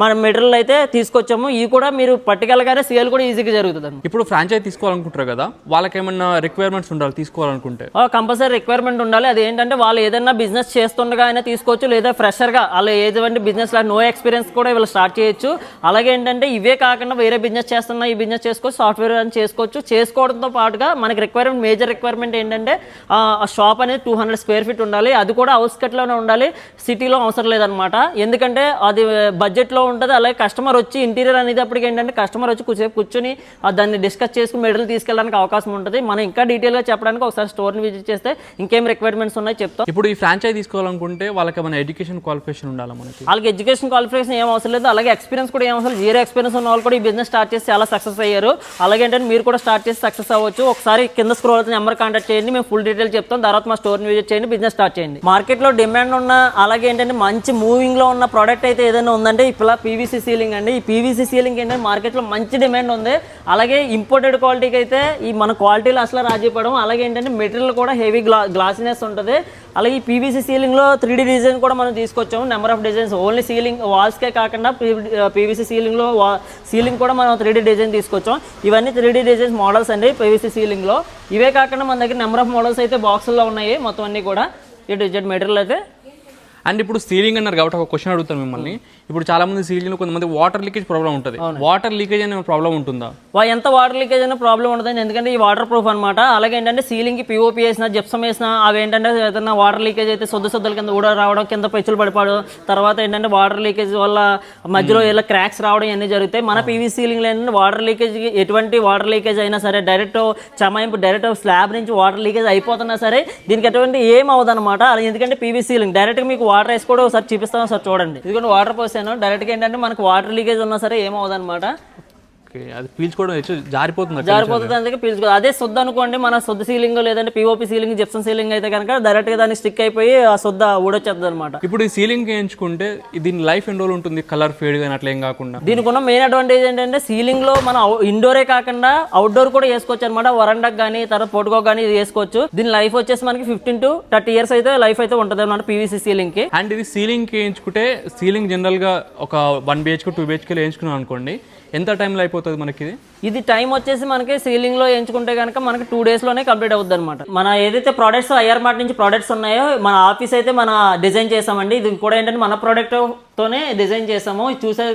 మన మెటీరియల్ అయితే తీసుకొచ్చాము. ఇవి కూడా మీరు పట్టుకెళ్ళగానే సేల్ కూడా ఈజీగా జరుగుతుంది. ఇప్పుడు ఫ్రాంచైజ్ తీసుకోవాలనుకుంటారు కదా, వాళ్ళకి ఏమన్నా రిక్వైర్మెంట్స్ ఉండాలి తీసుకోవాలనుకుంటే? కంపల్సరీ రిక్వైర్మెంట్ ఉండాలి. అది ఏంటంటే వాళ్ళు ఏదైనా బిజినెస్ చేస్తుండగా అయినా తీసుకోవచ్చు, లేదా ఫ్రెషర్గా వాళ్ళు ఏదంటే బిజినెస్ నో ఎక్స్పీరియన్స్ కూడా వీళ్ళు స్టార్ట్ చేయొచ్చు. అలాగే ఏంటంటే ఇవే కాకుండా వేరే బిజినెస్ చేస్తున్నా ఈ బిజినెస్ చేసుకోవచ్చు, సాఫ్ట్వేర్ అని చేసుకోవచ్చు. చేసుకోవడంతో పాటుగా మనకి మేజర్ రిక్వైర్మెంట్ ఏంటంటే ఆ షాప్ అనేది 200 square feet ఉండాలి. అది కూడా అవుట్స్కట్లోనే ఉండాలి, సిటీలో అవసరం లేదనమాట. ఎందుకంటే అది బడ్జెట్లో ఉంటుంది. అలాగే కస్టమర్ వచ్చి ఇంటీరియర్ అనేటప్పటికి ఏంటంటే కస్టమర్ వచ్చి కూర్చొని దాన్ని దాన్ని డిస్కస్ చేసుకుని మెటీరియల్ తీసుకెళ్ళడానికి అవకాశం ఉంటుంది. మనం ఇంకా డీటెయిల్గా చెప్పడానికి ఒకసారి స్టోర్ని విజిట్ చేస్తే ఇంకేం రిక్వైర్మెంట్స్ ఉన్నాయో చెప్తాం. ఇప్పుడు ఈ ఫ్రాంచైజ్ తీసుకోవాలనుకుంటే వాళ్ళకి ఏమైనా ఎడ్యుకేషన్ క్వాలిఫికేషన్ ఉండాలి మనకి? వాళ్ళకి ఎడ్యుకేషన్ క్వాలిఫికేషన్ ఏం అవసరం లేదు, అలాగే ఎక్స్పీరియన్స్ కూడా ఏం అవసరం లేదు. జీరో ఎక్స్పీరియన్స్ ఉన్న వాళ్ళు కూడా ఈ బిజినెస్ స్టార్ట్ చేసి చాలా సక్సెస్ అయ్యారు. అలాగే ఏంటంటే మీరు కూడా స్టార్ట్ చేసి సక్సెస్ అవ్వచ్చు. ఒకసారి కింద స్క్రోల్ అవుతున్న నెంబర్ కాంటాక్ట్ చేయండి, మేము ఫుల్ డీటెయిల్ చెప్తాం. తర్వాత మా స్టోర్ని విజిట్ చేయండి, బిజినెస్ స్టార్ట్ చేయండి. మార్కెట్లో డిమాండ్ ఉన్న అలాగే ఏంటంటే మంచి మూవింగ్లో ఉన్న ప్రోడక్ట్ అయితే ఏదైనా ఉందంటే ఇప్పుడు పీవీసీ సీలింగ్ అండి. ఈ పీవీసీ సీలింగ్ ఏంటంటే మార్కెట్లో మంచి డిమాండ్ ఉంది. అలాగే ఇంపోర్టెడ్ క్వాలిటీకి అయితే ఈ మన క్వాలిటీలో అసలు రాజీపడం. అలాగే ఏంటంటే మెటీరియల్ కూడా హెవీ గ్లాసినెస్ ఉంటుంది. అలాగే ఈ పీవీసీ సీలింగ్లో 3D డిజైన్ కూడా మనం తీసుకొచ్చాము. Number of designs only ceiling వాల్స్కే కాకుండా పీవీసీ సీలింగ్లో సీలింగ్ కూడా మనం 3D డిజైన్ తీసుకొచ్చాం. ఇవన్నీ 3D డిజైన్స్ మోడల్స్ అండి పీవీసీ సీలింగ్లో. ఇవే కాకుండా మన దగ్గర నెంబర్ ఆఫ్ మోడల్స్ అయితే బాక్సుల్లో ఉన్నాయి మొత్తం అన్నీ కూడా. ఇటు మెటీరియల్ అయితే అండ్ ఇప్పుడు సీలింగ్ అన్నారు కాబట్టి ఒక క్వశ్చన్ అడుగుతాను మిమ్మల్ని. ఇప్పుడు చాలా మంది సీలింగ్ కొంతమంది వాటర్ లీకేజ్ ప్రాబ్లం ఉంటుంది. వాటర్ లీకేజ్ అనే ప్రాబ్లం ఉంటుందా? ఎంత వాటర్ లీకేజ్ అయినా ప్రాబ్లం ఉండదండి, ఎందుకంటే ఈ వాటర్ ప్రూఫ్ అనమాట. అలాగే ఏంటంటే సీలింగ్కి పిఓపి వేసినా జిప్సం వేసినా అవి ఏంటంటే ఏదైనా వాటర్ లీకేజ్ అయితే సొద్దుల కింద ఊడ రావడం, కింద పెచ్చులు పడిపోవడం, తర్వాత ఏంటంటే వాటర్ లీకేజ్ వల్ల మధ్యలో ఇలా క్రాక్స్ రావడం ఇవన్నీ జరుగుతాయి. మన పీవీ సీలింగ్లో ఏంటంటే వాటర్ లీకేజ్ ఎటువంటి వాటర్ లీకేజ్ అయినా సరే డైరెక్ట్ చమాయింపు డైరెక్ట్ స్లాబ్ నుంచి వాటర్ లీకేజ్ అయిపోతున్నా సరే దీనికి ఎటువంటి ఏం అవ్వదన్నమాట. అలా ఎందుకంటే పీవీ సీలింగ్ డైరెక్ట్గా మీకు వాటర్ వేసి కూడా ఒకసారి చూపిస్తాను, ఒకసారి చూడండి. ఇదిగోండి వాటర్ పోసాను. డైరెక్ట్గా ఏంటంటే మనకు వాటర్ లీకేజ్ ఉన్నా సరే ఏమవుదన్నమాట. అది పీల్చుకోవడం జారిపోతుంది అందుకే పీల్చుకోవాలి. అదే శుద్ధ అనుకోండి, మన శుద్ధ సీలింగ్ లేదంటే పిఓపి సీలింగ్ జిప్సం సీలింగ్ అయితే కనుక డైరెక్ట్గా దాన్ని స్టిక్ అయిపోయి ఆ శుద్ధ ఊడొచ్చేది అనమాట. ఇప్పుడు ఈ సీలింగ్ వేయించుకుంటే దీని లైఫ్ ఎన్ని రోజులు ఉంటుంది? కలర్ ఫేడ్ కానీ అట్లా ఏం కాకుండా దీనికి ఉన్న మెయిన్ అడ్వాంటేజ్ ఏంటంటే సీలింగ్లో మనం ఇండోరే కాకుండా అవుట్డోర్ కూడా వేసుకోవచ్చు అనమాట. వరండాకి కానీ తర్వాత పోటుకో కానీ ఇది వేసుకోవచ్చు. దీని లైఫ్ వచ్చేసి మనకి 15 to 30 years అయితే లైఫ్ అయితే ఉంటుంది అనమాట పీవీసీ సీలింగ్కి. అండ్ ఇది సీలింగ్ వేయించుకుంటే సీలింగ్ జనరల్గా ఒక 1 BHK 2 BHK వేయించుకున్నాం అనుకోండి, ఎంత టైంలో అయిపోతుంది మనకి ఇది టైం వచ్చేసి మనకి సీలింగ్లో ఎంచుకుంటే కనుక మనకి 2 daysలోనే కంప్లీట్ అవుతుంది అనమాట. మన ఏదైతే ప్రోడక్ట్స్ ఐఆర్ మార్ట్ నుంచి ప్రోడక్ట్స్ ఉన్నాయో మన ఆఫీస్ అయితే మన డిజైన్ చేసామండి. ఇది కూడా ఏంటంటే మన ప్రోడక్ట్తోనే డిజైన్ చేసాము. ఇది చూసే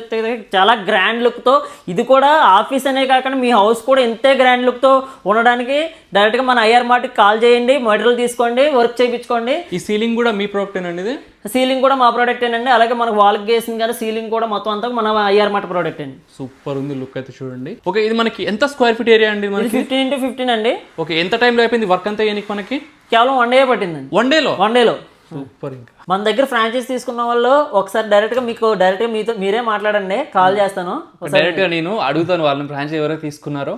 చాలా గ్రాండ్ లుక్తో, ఇది కూడా ఆఫీస్ అనే కాకుండా మీ హౌస్ కూడా ఇంతే గ్రాండ్ లుక్తో ఉండడానికి డైరెక్ట్గా మన ఐఆర్ మార్ట్కి కాల్ చేయండి, మెటీరియల్ తీసుకోండి, వర్క్ చేయించుకోండి. ఈ సీలింగ్ కూడా మీ ప్రోడక్ట్ అండి? సీలింగ్ కూడా మా ప్రోడక్ట్ అండి. అలాగే మనకు వాల్కి వేసింది కానీ సీలింగ్ కూడా మొత్తం అంతా మన ఐఆర్ మార్ట్ ప్రోడక్ట్ అండి. సూపర్ ఉంది లుక్ అయితే చూడండి. ఓకే, ఇది మనకి ఎంత స్క్వేర్ ఫీట్ ఏరియా అండి? 15 into 15 అండి. ఓకే, ఎంత టైంలో అయిపోయింది వర్క్ అంతా చేయడానికి మనకి? కేవలం 1 day పట్టిందండి. 1 dayలో? 1 dayలో. సూపర్. ఇంకా మన దగ్గర ఫ్రాంచైజ్ తీసుకున్న వాళ్ళు ఒకసారి డైరెక్ట్గా మీరే మాట్లాడండి, కాల్ చేస్తాను. డైరెక్ట్గా నేను అడుగుతాను వాళ్ళని ఫ్రాంచైజ్ ఎవరైతే తీసుకున్నారో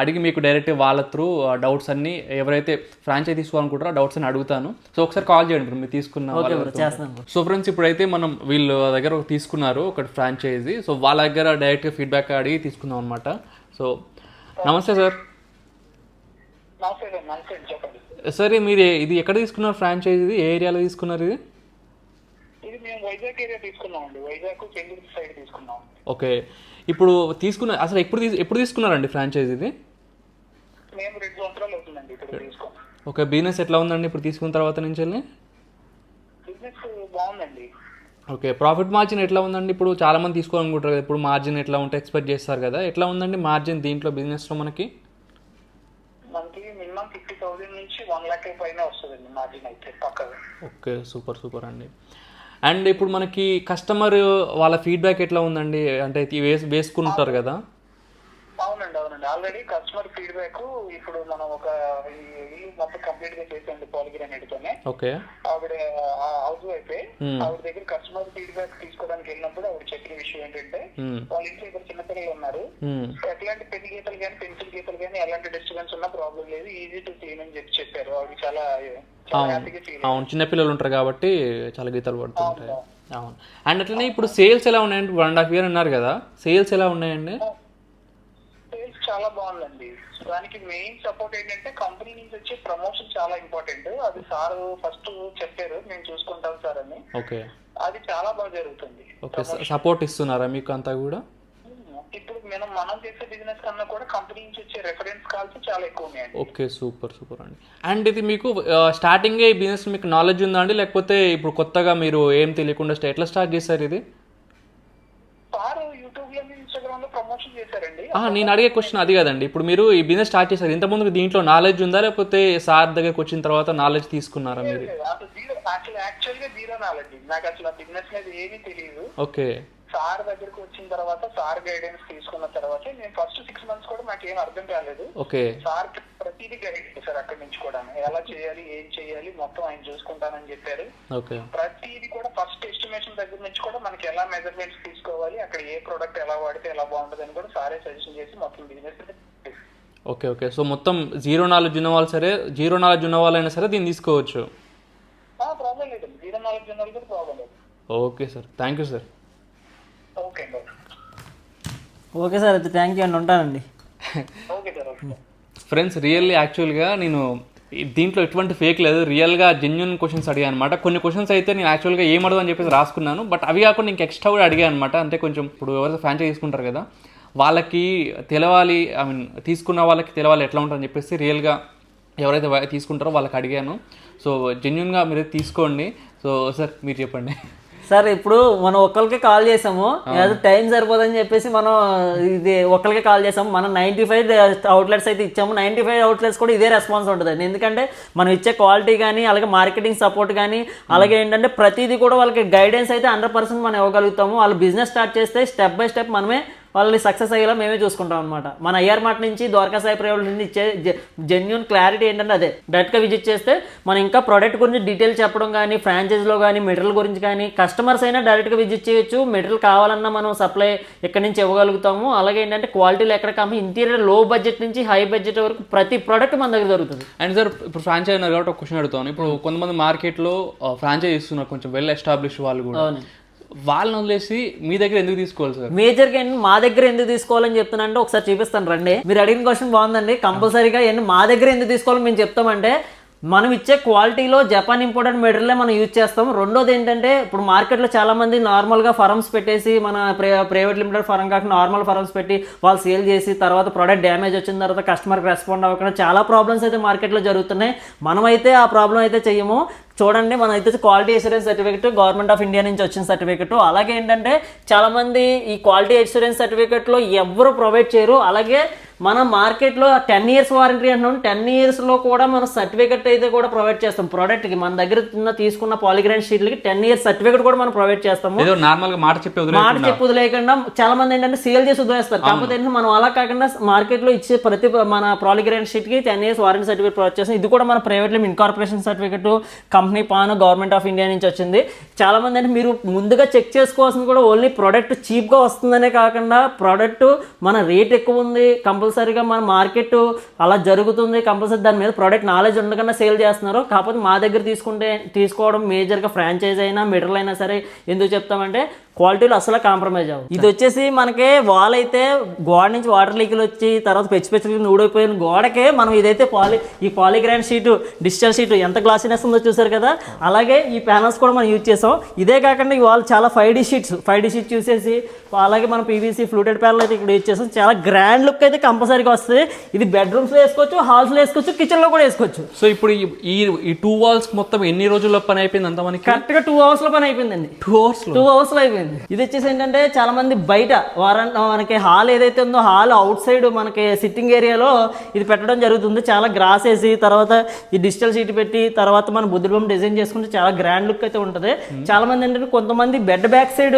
అడిగి మీకు డైరెక్ట్ వాళ్ళ త్రూ డౌట్స్ అన్ని ఎవరైతే ఫ్రాంచైజ్ తీసుకోవాలనుకుంటారో డౌట్స్ అని అడుగుతాను. సో ఒకసారి కాల్ చేయండి మీరు తీసుకున్న. సో ఫ్రెండ్స్ ఇప్పుడైతే మనం వీళ్ళ దగ్గర తీసుకున్నారు ఒకటి ఫ్రాంచైజీ. సో వాళ్ళ దగ్గర డైరెక్ట్గా ఫీడ్బ్యాక్ అడిగి తీసుకుందాం అనమాట. సో నమస్తే సార్. సార్ మీరు ఇది ఎక్కడ తీసుకున్నారు ఫ్రాంచైజ్? ఇది ఏ ఏరియాలో తీసుకున్నారు? ఇది మేము వైజాగ్ ఏరియా తీసుకున్నామండి. వైజాగ్ చెంగూరు సైడ్ తీసుకున్నాం. ఓకే, ఇప్పుడు అసలు ఎప్పుడు తీసుకున్నారండి ఫ్రాంచైజ్? ఇది మేము 2 సంవత్సరాలు అవుతుందండి ఇప్పుడు తీసుకున్నాం. ఓకే, బిజినెస్ ఎట్లా ఉందండి ఇప్పుడు తీసుకున్న తర్వాత నుంచి? బిజినెస్ బాగుందండి. ఓకే, ప్రాఫిట్ మార్జిన్ ఎట్లా ఉందండి? ఇప్పుడు చాలా మంది తీసుకోవాలనుకుంటారు కదా, ఇప్పుడు మార్జిన్ ఎట్లా ఉంటే ఎక్స్పెక్ట్ చేస్తారు కదా, ఎట్లా ఉందండి మార్జిన్ దీంట్లో బిజినెస్లో? మనకి మినిమం 50,000 నుంచి 1 lakh పైన వస్తుందండి మార్జిన్ అయితే పక్కగా. ఓకే, సూపర్ అండి. అండ్ ఇప్పుడు మనకి కస్టమర్ వాళ్ళ ఫీడ్బ్యాక్ ఎట్లా ఉందండి? అంటే వేసుకుంటారు కదా? అవునండి. ఆల్రెడీ కస్టమర్ ఫీడ్బ్యాక్ ఇప్పుడు మనం ఒక ఇల్లు మొత్తం కంప్లీట్ గా చేసాండి పాలిగ్రానైట్ తోనే. ఓకే, ఆవిడ హౌస్ వైఫ్ ఆవిడ దగ్గర కస్టమర్ ఫీడ్బ్యాక్ తీసుకోవడానికి వెళ్ళినప్పుడు ఆవిడ చెప్పిన విషయం ఏంటంటే వాళ్ళ ఇంట్లో ఇద్దరు చిన్నపిల్లలు ఉన్నారు. ఎట్లాంటి పెళ్లి గీతలు కానీ పెన్సిల్ గీతలు కానీ ఎలాంటి డిస్టర్బెన్స్ ఉన్నా ప్రాబ్లం లేదు, ఈజీ టు క్లీన్ అని చెప్పారు. ఆవిడ చాలా హ్యాపీగా ఫీల్. అవును, చిన్నపిల్లలు ఉంటారు కాబట్టి చాలా గీతలు పడుతుంటాయి. అవును. అండ్ అట్లనే ఇప్పుడు సేల్స్ ఎలా ఉన్నాయండి? 1.5 year అన్నారు కదా, సేల్స్ ఎలా ఉన్నాయండి? సేల్స్ చాలా బాగుందండి. దానికి మెయిన్ సపోర్ట్ ఏంటంటే కంపెనీ నుంచి వచ్చే ప్రమోషన్ చాలా ఇంపార్టెంట్. అది సార్ ఫస్ట్ చెప్పారు, మేము చూసుకుంటాం సార్ అని. ఓకే, అది చాలా బాగా జరుగుతుంది. ఓకే, సపోర్ట్ ఇస్తున్నారా మీకు అంతా కూడా? ఇప్పుడు మనం చేసే బిజినెస్ కన్నా కూడా కంపెనీ నుంచి వచ్చే రెఫరెన్స్ కాల్స్ చాలా ఎక్కువ ఉన్నాయండి. ఓకే, సూపర్ అండి. అండ్ ఇది మీకు స్టార్టింగ్ ఈ బిజినెస్ మీకు నాలెడ్జ్ ఉందా అండి, లేకపోతే ఇప్పుడు కొత్తగా మీరు ఏం తెలియకుండా ఎట్లా స్టార్ట్ చేశారు ఇది? సార్ యూట్యూబ్ లో ఇన్స్టాగ్రామ్ లో ప్రమోషన్ చేశారండి. నేను అడిగే క్వశ్చన్ అది కదండి. ఇప్పుడు మీరు ఈ బిజినెస్ స్టార్ట్ చేశారు, ఇంతకుముందు దీంట్లో నాలెడ్జ్ ఉందా, లేకపోతే సార్ దగ్గరకు వచ్చిన తర్వాత నాలెడ్జ్ తీసుకున్నారా మీరు? యాక్చువల్గా జీరో నాలెడ్జ్. నాకు అసలు బిజినెస్ మీద ఏమీ తెలియదు. ఓకే, సార్ దగ్గరికి వచ్చిన తర్వాత సార్ గైడెన్స్ తీసుకున్న తర్వాత నేను ఫస్ట్ 6 months కూడా నాకు ఏం అర్థం కాలేదు. సార్ ప్రతిదీ గైడ్ చేశారు అక్కడి నుంచి కూడా, ఎలా చేయాలి ఏం చేయాలి మొత్తం ఆయన చూసుకుంటానని చెప్పారు. ప్రతిదీ కూడా ఫస్ట్ ఎస్టిమేషన్ దగ్గర నుంచి కూడా మనకి ఎలా మెజర్మెంట్స్ తీసుకోవాలి, అక్కడ ఏ ప్రోడక్ట్ ఎలా వాడితే ఎలా బాగుంటుంది అని కూడా సారే సజెషన్ చేసి మొత్తం బిజినెస్. ఓకే. సో మొత్తం జీరో నాలెడ్జ్ ఉన్న వాళ్ళైనా సరే దీన్ని తీసుకోవచ్చు. ప్రాబ్లం లేదు, జీరో నాలెడ్జ్ ఉన్న వాళ్ళకి ప్రాబ్లం లేదు. Okay sir, thank you sir. Okay sir, అయితే థ్యాంక్ యూ అండి, ఉంటానండి. ఫ్రెండ్స్, రియల్లీ యాక్చువల్గా నేను దీంట్లో ఎటువంటి ఫేక్ లేదు, రియల్గా జెన్యున్ క్వశ్చన్స్ అడిగాను అనమాట. కొన్ని క్వశ్చన్స్ అయితే నేను యాక్చువల్గా ఏం అడగదు అని చెప్పేసి రాసుకున్నాను, బట్ అవి కాకుండా ఇంక ఎక్స్ట్రా కూడా అడిగాను అనమాట. అంటే కొంచెం ఇప్పుడు ఎవరైతే ఫ్రాంచైజ్ తీసుకుంటారు కదా వాళ్ళకి తెలవాలి, ఐ మీన్ తీసుకున్న వాళ్ళకి తెలవాలి ఎట్లా ఉంటుందని చెప్పేసి రియల్గా ఎవరైతే తీసుకుంటారో వాళ్ళకి అడిగాను. సో జెన్యున్గా మీరు తీసుకోండి. సో సార్ మీరు చెప్పండి. సార్, ఇప్పుడు మనం ఒక్కరికి కాల్ చేసాము, టైం సరిపోదని చెప్పేసి మనం ఇది ఒక్కరికి కాల్ చేసాము. మనం 95 అవుట్లెట్స్ అయితే ఇచ్చాము. 95 అవుట్లెట్స్ కూడా ఇదే రెస్పాన్స్ ఉంటుందండి. ఎందుకంటే మనం ఇచ్చే క్వాలిటీ కానీ, అలాగే మార్కెటింగ్ సపోర్ట్ కానీ, అలాగే ఏంటంటే ప్రతిదీ కూడా వాళ్ళకి గైడెన్స్ అయితే 100% మనం ఇవ్వగలుగుతాము. వాళ్ళు బిజినెస్ స్టార్ట్ చేస్తే స్టెప్ బై స్టెప్ మనమే వాళ్ళని సక్సెస్ అయ్యేలా మేమే చూసుకుంటాం అనమాట. మన ఐఆర్ మార్ట్ నుంచి, ద్వారకా సాయి ప్రైవేట్ నుంచి ఇచ్చే జెన్యున్ క్లారిటీ ఏంటంటే అదే. డైరెక్ట్గా విజిట్ చేస్తే మనం ఇంకా ప్రోడక్ట్ గురించి డీటెయిల్ చెప్పడం కానీ, ఫ్రాంచైజీలో కానీ, మెటీరియల్ గురించి కానీ, కస్టమర్స్ అయినా డైరెక్ట్గా విజిట్ చేయొచ్చు. మెటీరియల్ కావాలన్నా మనం సప్లై ఎక్కడి నుంచి ఇవ్వగలుగుతాము. అలాగే ఏంటంటే క్వాలిటీలో ఎక్కడ కాదు, ఇంటీరియర్ లో బడ్జెట్ నుంచి హై బడ్జెట్ వరకు ప్రతి ప్రోడక్ట్ మన దగ్గర దొరుకుతుంది. అండ్ సార్, ఇప్పుడు ఫ్రాంచైజ్ అన్నారు కాబట్టి ఒక క్వశ్చన్ అడుగుతాను. ఇప్పుడు కొంతమంది మార్కెట్లో ఫ్రాంచైజ్ ఇస్తున్నారు, కొంచెం వెల్ ఎస్టాబ్లిష్ వాళ్ళు కూడా, వాళ్ళని వదిలేసి మీ దగ్గర ఎందుకు తీసుకోవాలి సార్? మేజర్గా మా దగ్గర ఎందుకు తీసుకోవాలని చెప్తున్నా అంటే ఒకసారి చూపిస్తాను రండి. మీరు అడిగిన క్వశ్చన్ బాగుందండి. కంపల్సరీగా మా దగ్గర ఎందుకు తీసుకోవాలని మేము చెప్తామంటే, మనం ఇచ్చే క్వాలిటీలో జపాన్ ఇంపోర్టెడ్ మెటీరియల్ మనం యూజ్ చేస్తాం. రెండోది ఏంటంటే, ఇప్పుడు మార్కెట్లో చాలా మంది నార్మల్గా ఫరమ్స్ పెట్టేసి, మన ప్రైవేట్ లిమిటెడ్ ఫరం కాకుండా నార్మల్ ఫరమ్స్ పెట్టి వాళ్ళు సేల్ చేసి తర్వాత ప్రోడక్ట్ డ్యామేజ్ వచ్చిన తర్వాత కస్టమర్కి రెస్పాండ్ అవ్వకుండా చాలా ప్రాబ్లమ్స్ అయితే మార్కెట్లో జరుగుతున్నాయి. మనమైతే ఆ ప్రాబ్లం అయితే చెయ్యము. చూడండి, మన అయితే quality assurance certificate government of India నుంచి వచ్చిన సర్టిఫికెట్. అలాగే ఏంటంటే చాలామంది ఈ క్వాలిటీ అష్యూరెన్స్ సర్టిఫికెట్లో ఎవరు ప్రొవైడ్ చేయరు. అలాగే మన మార్కెట్లో 10 years వారంటీ అంటున్నాం. 10 yearsలో కూడా మనం సర్టిఫికెట్ అయితే కూడా ప్రొవైడ్ చేస్తాం. ప్రోడక్ట్కి మన దగ్గర తీసుకున్న పాలిగ్రాన్ షీట్లకి 10 years సర్టిఫికెట్ కూడా మనం ప్రొవైడ్ చేస్తాము. మాట చెప్పి వదిలేయకుండా చాలా మంది ఏంటంటే సేల్ చేసి వదిలేస్తారు. కాకపోతే ఏంటంటే మనం అలా కాకుండా మార్కెట్లో ఇచ్చే ప్రతి మన పాలిగ్రాన్ షీట్కి 10 years వారంటీ సర్టిఫికెట్ ప్రొవైడ్ చేస్తాం. ఇది కూడా మన private limited incorporation certificate, company pan, government of India నుంచి వచ్చింది. చాలా మంది అంటే మీరు ముందుగా చెక్ చేసుకోవాల్సింది కూడా ఓన్లీ ప్రోడక్ట్ చీప్గా వస్తుందనే కాకుండా, ప్రోడక్ట్ మన రేట్ ఎక్కువ ఉంది, కంపల్సరీగా మన మార్కెట్ అలా జరుగుతుంది, కంపల్సరీ దాని మీద ప్రోడక్ట్ నాలెడ్జ్ ఉండకుండా సేల్ చేస్తున్నారు. కాకపోతే మా దగ్గర తీసుకోవడం మేజర్గా ఫ్రాంచైజ్ అయినా మెటీరియల్ అయినా సరే ఎందుకు చెప్తామంటే, క్వాలిటీలో అసలు కాంప్రమైజ్ అవ్వదు. ఇది వచ్చేసి మనకి వాల్ అయితే గోడ నుంచి వాటర్ లీకులు వచ్చి తర్వాత పెచ్చి ఊడిపోయిన గోడకే మనం ఇదైతే ఈ పాలిగ్రాన్ షీటు, డిజిటల్ షీటు ఎంత గ్లాసీనెస్ ఉందో చూసారు కదా. అలాగే ఈ ప్యానల్స్ కూడా మనం యూజ్ చేసాం. ఇదే కాకుండా ఈ వాల్ చాలా 5D షీట్స్ చూసేసి, అలాగే మనం పీవీసీ ఫ్లూటెడ్ ప్యానల్ అయితే ఇక్కడ యూజ్ చేస్తాం. చాలా గ్రాండ్ లుక్ అయితే కంపల్సరీగా వస్తుంది. ఇది బెడ్రూమ్స్లో వేసుకోవచ్చు, హాల్స్లో వేసుకోవచ్చు, కిచెన్లో కూడా వేసుకోవచ్చు. సో ఇప్పుడు ఈ 2 walls మొత్తం ఎన్ని రోజుల్లో పని అయిపోయింది? అంత మనకి కరెక్ట్గా 2 hours పని అయిపోయిందండి. 2 hours అయిపోయింది. ఇది వచ్చేసి ఏంటంటే చాలా మంది బయట మనకి హాల్ ఏదైతే ఉందో హాల్ అవుట్ సైడ్ మనకి సిట్టింగ్ ఏరియాలో ఇది పెట్టడం జరుగుతుంది. చాలా గ్రాస్ వేసి తర్వాత ఈ డిజిటల్ షీట్ పెట్టి తర్వాత మన బుద్ధుడి బొమ్మ డిజైన్ చేసుకుంటే చాలా గ్రాండ్ లుక్ అయితే ఉంటుంది. చాలా మంది ఏంటంటే కొంతమంది బెడ్ బ్యాక్ సైడ్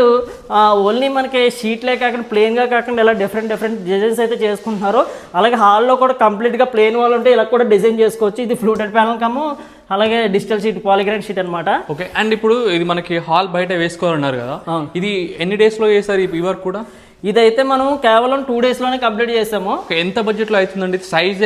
ఓన్లీ మనకి షీట్లే కాకుండా ప్లెయిన్గా కాకుండా ఇలా డిఫరెంట్ డిజైన్స్ అయితే చేసుకుంటున్నారు. అలాగే హాల్లో కూడా కంప్లీట్గా ప్లెయిన్ వాల్ ఉంటే ఇలా కూడా డిజైన్ చేసుకోవచ్చు. ఇది ఫ్లూటెడ్ ప్యానల్ కమ్ము అలాగే డిజిటల్ షీట్, పాలిగ్రాన్ షీట్ అనమాట. ఓకే. అండ్ ఇప్పుడు ఇది మనకి హాల్ బయట వేసుకోవాలన్నారు కదా, ఇది ఎన్ని డేస్లో చేస్తారు ఈ వర్క్ కూడా? ఇదైతే మనం కేవలం 2 days లోనే కంప్లీట్ చేసాము. ఎంత బడ్జెట్ లో అవుతుందండి? సైజ్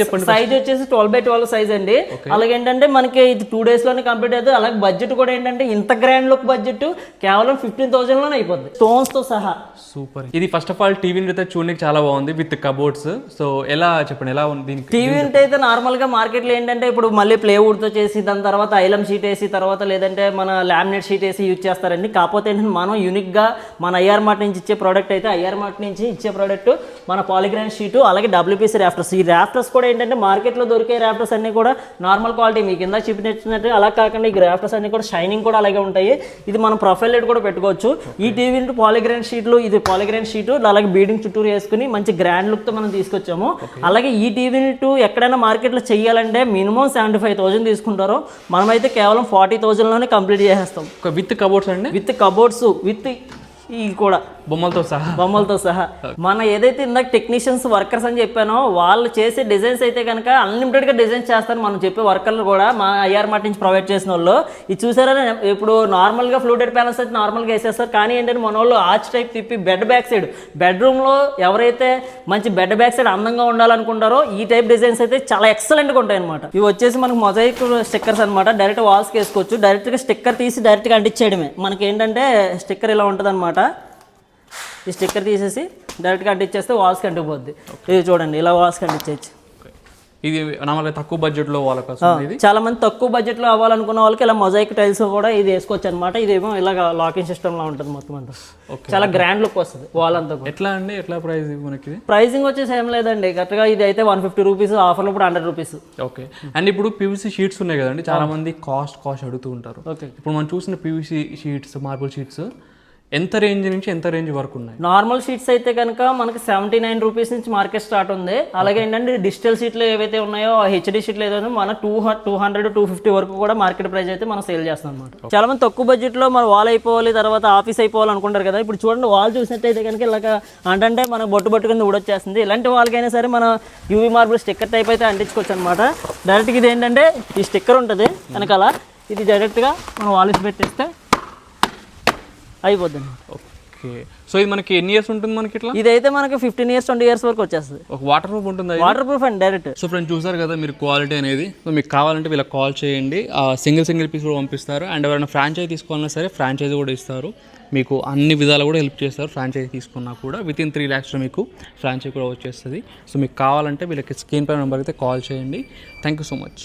చెప్పండి. సైజ్ వచ్చేసి 12x12 సైజ్ అండి. అలాగే ఏంటంటే మనకి ఇది 2 days లోనే కంప్లీట్ అవుతుంది. అలాగే బడ్జెట్ కూడా ఏంటంటే ఇంత గ్రాండ్ లుక్ బడ్జెట్ కేవలం 15,000 లోనే అయిపోద్ది, స్టోన్స్ తో సహా. సూపర్. ఇది ఫస్ట్ ఆఫ్ ఆల్ టీవీ అయితే చూడడానికి చాలా బాగుంది విత్ కబోర్డ్స్. సో ఎలా చెప్పండి, ఎలా ఉంది దీనికి? టీవీ అయితే నార్మల్ గా మార్కెట్ లో ఏంటంటే ఇప్పుడు మళ్ళీ ప్లేవుడ్ తో చేసి దాని తర్వాత ఐలం షీట్ వేసి తర్వాత లేదంటే మన లామినేట్ షీట్ వేసి యూజ్ చేస్తారండి. కాకపోతే ఏంటంటే మనం యూనిక్ గా మన ఐఆర్ మార్ట్ నుంచి ఇచ్చే ప్రోడక్ట్ అయితే ఐఆర్ మార్ట్ నుంచి ఇచ్చే ప్రోడక్ట్ మన పాలిగ్రాన్ షీటు అలాగే WPC ర్యాఫ్టర్స్. ఈ ర్యాఫ్టర్స్ కూడా ఏంటంటే మార్కెట్లో దొరికే ర్యాఫ్టర్స్ అన్ని కూడా నార్మల్ క్వాలిటీ మీకు కింద చూపించినట్టు అలా కాకుండా ఈ ర్యాఫ్టర్స్ అన్ని కూడా షైనింగ్ కూడా అలాగే ఉంటాయి. ఇది మనం ప్రొఫైల్ లైట్ కూడా పెట్టుకోవచ్చు. ఈ టీవీ పాలిగ్రాన్ షీట్లు, ఇది పాలిగ్రాన్ షీటు అలాగే బీడింగ్ చుట్టూరు వేసుకుని మంచి గ్రాండ్ లుక్ తో మనం తీసుకొచ్చాము. అలాగే ఈ టీవీ ఎక్కడైనా మార్కెట్లో చేయాలంటే మినిమం 75,000 తీసుకుంటారు. మనమైతే కేవలం 40,000 లోనే కంప్లీట్ చేసేస్తాం. విత్ కబోర్డ్స్ అండి? విత్ కబోర్డ్స్, విత్ ఇవి కూడా బొమ్మలతో సహా మన ఏదైతే ఇందాక టెక్నీషియన్స్ వర్కర్స్ అని చెప్పానో వాళ్ళు చేసే డిజైన్స్ అయితే కనుక అన్లిమిటెడ్గా డిజైన్స్ చేస్తారు మనం చెప్పే వర్కర్లు కూడా మా ఐఆర్ మార్ట్ నుంచి ప్రొవైడ్ చేసిన వాళ్ళు. ఇది చూసారా, ఇప్పుడు నార్మల్గా ఫ్లూటెడ్ ప్యానల్స్ అయితే నార్మల్గా వేసేస్తారు, కానీ ఏంటంటే మన వాళ్ళు ఆర్చ్ టైప్ తిప్పి బెడ్ బ్యాక్ సైడ్ బెడ్రూమ్లో ఎవరైతే మంచి బెడ్ బ్యాక్ సైడ్ అందంగా ఉండాలనుకుంటారో ఈ టైప్ డిజైన్స్ అయితే చాలా ఎక్సలెంట్గా ఉంటాయి అనమాట. ఇవి వచ్చేసి మనకు మొజాయిక్ స్టిక్కర్స్ అనమాట. డైరెక్ట్ వాల్స్కి వేసుకోవచ్చు, డైరెక్ట్గా స్టిక్కర్ తీసి డైరెక్ట్గా అంటించేయడమే. మనకి ఏంటంటే స్టిక్కర్ ఇలా ఉంటుంది అనమాట. ఈ స్టిక్కర్ తీసేసి డైరెక్ట్గా అంటించేస్తే వాల్స్కి అంటిపోద్ది. ఇది చూడండి, ఇలా వాల్స్కి అంటించేయచ్చు. ఇది నార్మల్గా తక్కువ బడ్జెట్లో వాళ్ళకి చాలా మంది తక్కువ బడ్జెట్లో అవ్వాలనుకున్న వాళ్ళకి ఇలా మొజాయిక్ టైల్స్ కూడా ఇది వేసుకోవచ్చు అనమాట. ఇదేమో ఇలా లాకింగ్ సిస్టమ్ లా ఉంటుంది మొత్తం అంతా. చాలా గ్రాండ్ లుక్ వస్తుంది వాల్ అంతా. ఎట్లా అండి, ఎట్లా ప్రైస్ మనకి? ప్రైసింగ్ వచ్చేసి ఏం లేదండి, కరెక్ట్గా ఇది అయితే 150 రూపీస్, ఆఫర్లో ఇప్పుడు 100 రూపీస్. ఓకే. అండ్ ఇప్పుడు పీవీసీ షీట్స్ ఉన్నాయి కదండి, చాలా మంది కాస్ట్ అడుగుతూ ఉంటారు. ఓకే. ఇప్పుడు మనం చూసిన పీవీసీ షీట్స్, మార్బుల్ షీట్స్ ఎంత రేంజ్ నుంచి ఎంత రేంజ్ వరకు ఉన్నాయి? నార్మల్ షీట్స్ అయితే కనుక మనకి 79 రూపీస్ నుంచి మార్కెట్ స్టార్ట్ ఉంది. అలాగే ఏంటంటే డిజిటల్ షీట్లు ఏవైతే ఉన్నాయో, హెచ్డి షీట్లు ఏదైతే మన 200-250 వరకు కూడా మార్కెట్ ప్రైస్ అయితే మనం సేల్ చేస్తాం అనమాట. చాలా మంది తక్కువ బడ్జెట్లో మన వాల్ అయిపోవాలి, తర్వాత ఆఫీస్ అయిపోవాలి అనుకుంటారు కదా. ఇప్పుడు చూడండి, వాల్ చూసినట్టయితే కనుక ఇలాగ అంటే మనకు బొట్టు కింద ఊడొచ్చేస్తుంది. ఇలాంటి వాళ్ళకైనా సరే మన యూవీ మార్బుల్ స్టిక్కర్ టైప్ అయితే అంటించుకోవచ్చు అనమాట. డైరెక్ట్గా ఇది ఏంటంటే ఈ స్టిక్కర్ ఉంటుంది వెనకాల, ఇది డైరెక్ట్గా మనం వాల్ పెట్టేస్తే అయిపోద్ది. ఓకే. సో ఇది మనకి ఎన్ని ఇయర్స్ ఉంటుంది మనకి? ఇట్లా ఇదైతే మనకి 15 years 20 years వరకు వచ్చేస్తుంది. ఒక వాటర్ ప్రూఫ్ ఉంటుంది, water proof and direct. So friends చూసారు కదా మీరు క్వాలిటీ అనేది. సో మీకు కావాలంటే వీళ్ళకి కాల్ చేయండి, సింగిల్ పీస్ కూడా పంపిస్తారు. అండ్ ఎవరైనా ఫ్రాంచైజీ తీసుకోవాలన్నా సరే ఫ్రాంచైజీ కూడా ఇస్తారు, మీకు అన్ని విధాలు కూడా హెల్ప్ చేస్తారు. ఫ్రాంచైజీ తీసుకున్నా కూడా వితిన్ 3 lakhs మీకు ఫ్రాంచైజీ కూడా వచ్చేస్తుంది. సో మీకు కావాలంటే వీళ్ళకి స్క్రీన్ పై నెంబర్ అయితే కాల్ చేయండి. Thank you so much.